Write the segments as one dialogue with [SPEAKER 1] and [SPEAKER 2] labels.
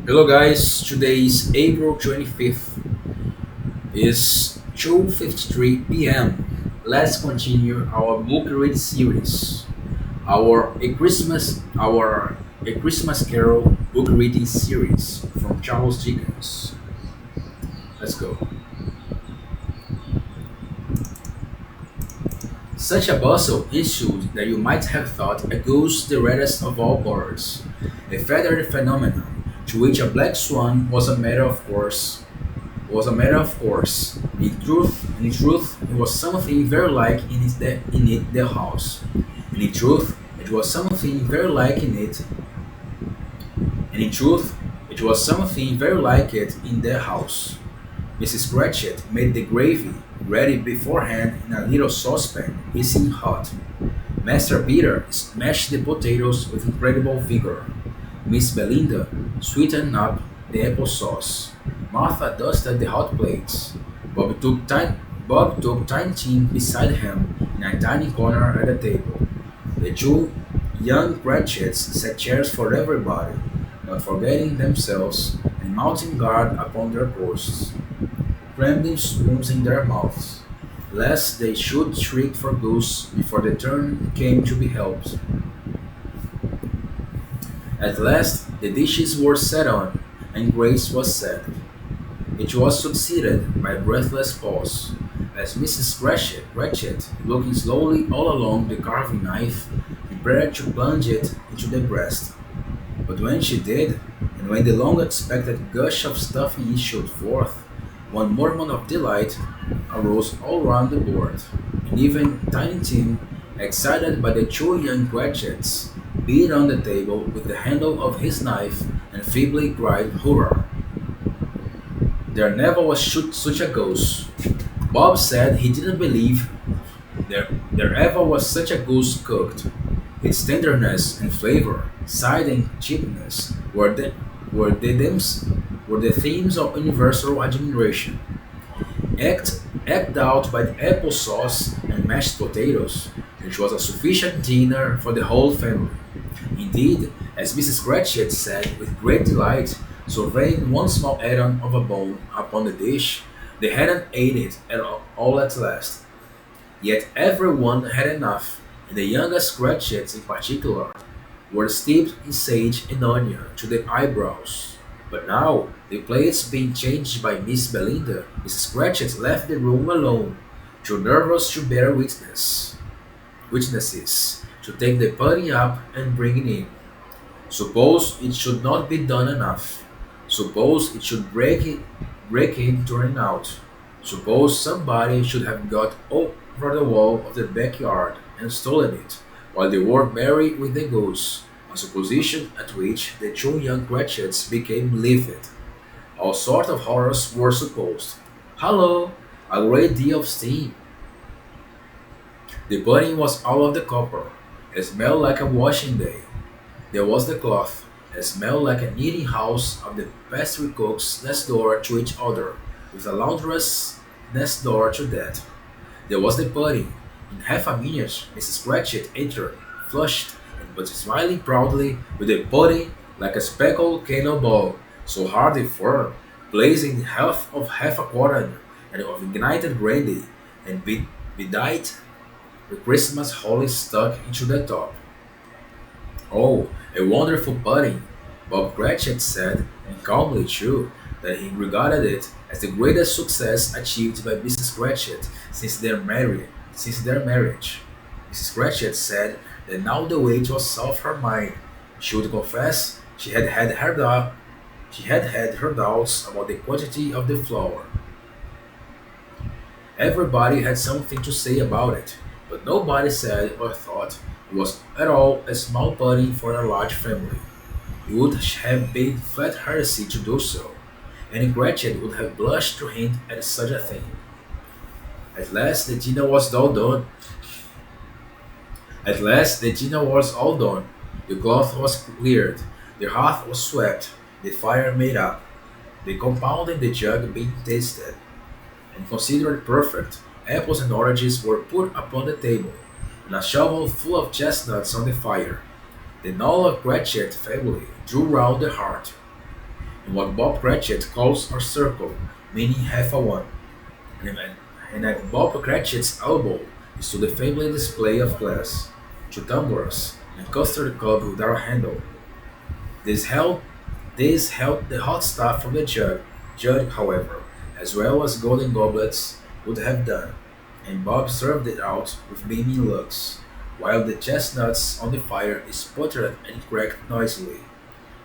[SPEAKER 1] Hello guys, today is April 25th. It's 2:53 p.m. Let's continue our book read series. Our A Christmas Carol book reading series from Charles Dickens. Let's go. Such a bustle ensued that you might have thought a goose the rarest of all birds, a feathered phenomenon to which a black swan was a matter of course. In truth, it was something very like in it the house. And in truth, it was something very like in it. And in truth, it was something very like it in their house. Mrs. Cratchit made the gravy ready beforehand in a little saucepan, hissing hot. Master Peter smashed the potatoes with incredible vigor. Miss Belinda sweetened up the apple sauce. Martha dusted the hot plates. Bob took Tiny Tim beside him in a tiny corner at the table. The two young Cratchits set chairs for everybody, not forgetting themselves and mounting guard upon their posts, crammed in spoons in their mouths, lest they should shriek for goose before the turn came to be helped. At last the dishes were set on, and grace was said. It was succeeded by a breathless pause, as Mrs. Cratchit, looking slowly all along the carving knife, prepared to plunge it into the breast. But when she did, and when the long-expected gush of stuffing issued forth, one murmur of delight arose all round the board, and even Tiny Tim, excited by the two young Cratchits, beat on the table with the handle of his knife and feebly cried hurrah! There never was such a goose. Bob said he didn't believe there ever was such a goose cooked. Its tenderness and flavor, side and cheapness were the themes were the themes of universal admiration. Egged out by the apple sauce and mashed potatoes, it was a sufficient dinner for the whole family. Indeed, as Mrs. Cratchit said with great delight, surveying one small atom of a bone upon the dish, they hadn't ate it all at last. Yet every one had enough, and the youngest Cratchits in particular were steeped in sage and onion to the eyebrows. But now, the plates being changed by Miss Belinda, Mrs. Cratchit left the room alone, too nervous to bear witnesses, to take the pudding up and bring it in. Suppose it should not be done enough. Suppose it should break in turning out. Suppose somebody should have got over the wall of the backyard and stolen it, while they were merry with the goose, a supposition at which the two young Cratchits became livid. All sorts of horrors were supposed. Hallo! A great deal of steam. The pudding was all of the copper. It smelled like a washing day. There was the cloth. It smelled like a kneading house of the pastry cooks next door to each other, with a laundress next door to that. There was the pudding. In half a minute, Mrs. Cratchit entered, flushed, but smiling proudly, with the pudding like a speckled cannonball, so hard and firm, placed in half a quartern and of ignited brandy, and bedight with Christmas holly stuck into the top. Oh, a wonderful pudding! Bob Cratchit said, and calmly too, that he regarded it as the greatest success achieved by Mrs. Cratchit since their marriage. Mrs. Cratchit said that now the weight was off her mind. She would confess she had had her doubts about the quantity of the flour. Everybody had something to say about it, but nobody said or thought it was at all a small pudding for a large family. It would have been flat heresy to do so, and Cratchit would have blushed to hint at such a thing. At last the dinner was all done. At last the dinner was all done. The cloth was cleared, the hearth was swept, the fire made up, the compound in the jug being tasted, and considered perfect. Apples and oranges were put upon the table, and a shovel full of chestnuts on the fire. The Noll of Cratchit family drew round the hearth. in what Bob Cratchit calls a circle, meaning half a one. And, and at Bob Cratchit's elbow stood the family display of glass, two tumblers, and a custard cup without a handle. This held, this held the hot stuff from the jug, however, as well as golden goblets would have done, and Bob served it out with beaming looks, while the chestnuts on the fire sputtered and cracked noisily.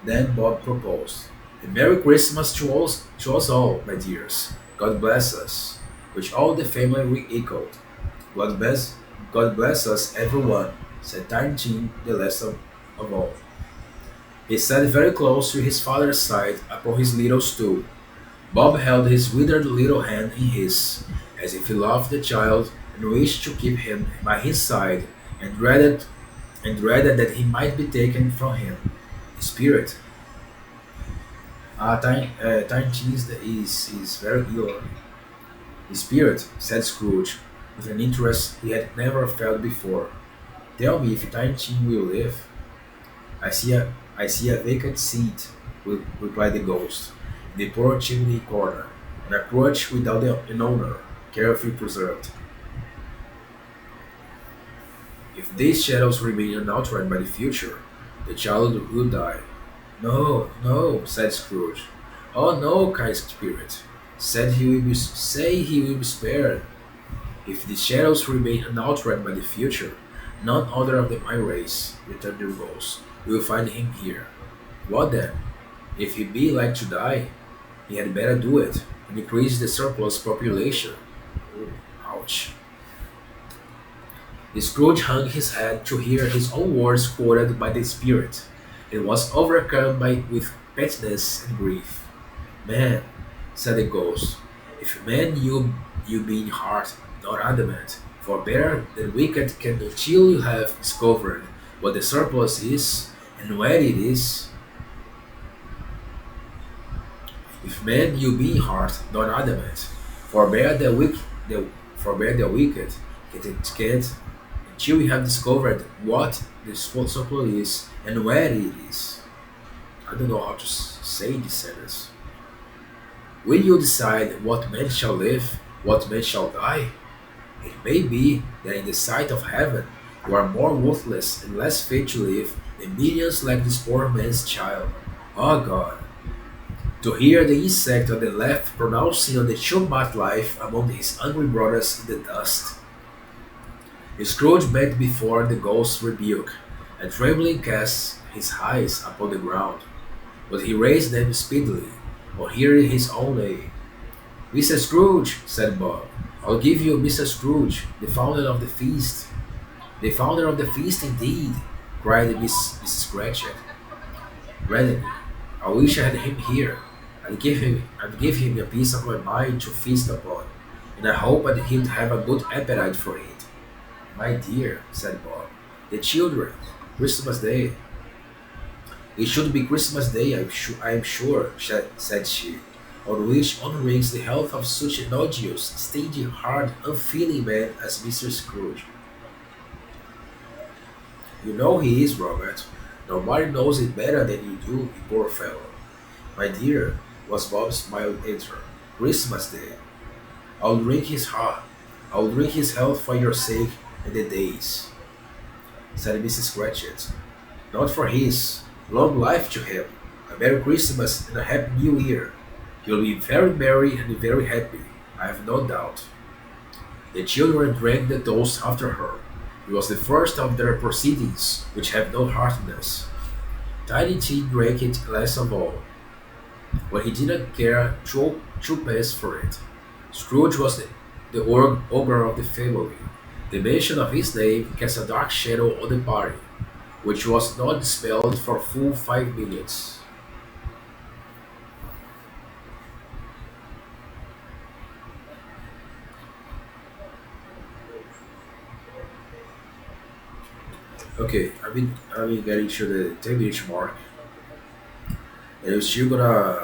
[SPEAKER 1] Then Bob proposed, "A Merry Christmas to us all, my dears. God bless us," which all the family re-echoed. God bless, God bless us, everyone, said Tiny Tim, the last of all. He sat very close to his father's side upon his little stool. Bob held his withered little hand in his, as if he loved the child and wished to keep him by his side, and dreaded that he might be taken from him. Spirit. Tiny Tim is very ill. Spirit, said Scrooge, with an interest he had never felt before. Tell me if Tiny Tim will live. I see a vacant seat, replied the ghost, in the poor chimney corner, and a crutch without an owner, carefully preserved. If these shadows remain unaltered by the future, the child will die. No, no, said Scrooge. Oh no, kind spirit, say he will be spared. If the shadows remain unaltered by the future, none other of my race, returned the ghost, will find him here. What then? If he be like to die, he had better do it, and increase the surplus population. Oh, ouch. Scrooge hung his head to hear his own words quoted by the spirit, and was overcome with pettiness and grief. Man, said the ghost, if man you be in heart, not adamant, for better than wicked can until you have discovered what the surplus is and where it is. If man you be in heart, not adamant, forbear the forbear the wicked, can't until we have discovered what the surplus is and where it is. I don't know how to say this sentence. Will you decide what man shall live, what man shall die? It may be that in the sight of heaven you are more worthless and less fit to live than millions like this poor man's child. Oh God! To hear the insect on the left pronouncing on the chumbat life among his hungry brothers in the dust. Scrooge bent before the ghost's rebuke, and trembling cast his eyes upon the ground, but he raised them speedily, on hearing his own name. Mr. Scrooge, said Bob, I'll give you Mr. Scrooge, the founder of the feast. The founder of the feast indeed, cried Mrs. Cratchit. Readily, I wish I had him here. I'd give him a piece of my mind to feast upon, and I hope that he'd have a good appetite for it. My dear, said Bob, the children, Christmas Day. It should be Christmas Day, I am sure, said she, on which one rings the health of such an odious, stingy, hard, unfeeling man as Mr. Scrooge. You know he is, Robert. Nobody knows it better than you do, you poor fellow. My dear, was Bob's mild answer. Christmas Day. I'll drink his heart. I'll drink his health for your sake and the days, said Mrs. Cratchit. Not for his. Long life to him. A Merry Christmas and a Happy New Year. He'll be very merry and very happy, I have no doubt. The children drank the toast after her. It was the first of their proceedings, which have no heartiness. Tiny Tim drank it last of all, but he didn't care twopence for it. Scrooge was the ogre of the family. The mention of his name cast a dark shadow on the party, which was not dispelled for full 5 minutes. Okay, I've been getting to the 10 minute mark, and we're still gonna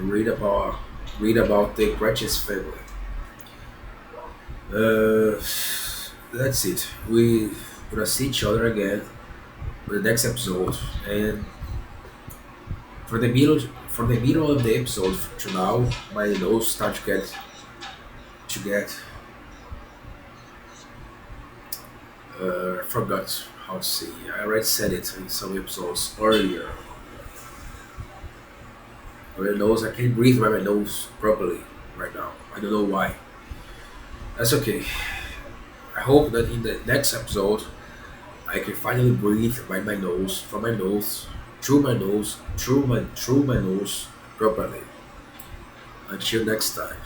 [SPEAKER 1] read about the Cratchit's family. Uh, that's it. We gonna see each other again for the next episode, and For the middle of the episode to now, my nose start to get forgot how to say. I already said it in some episodes earlier. My nose, I can't breathe by my nose properly right now. I don't know why. That's okay. I hope that in the next episode I can finally breathe by my nose, from my nose, through my nose, through my nose properly. Until next time.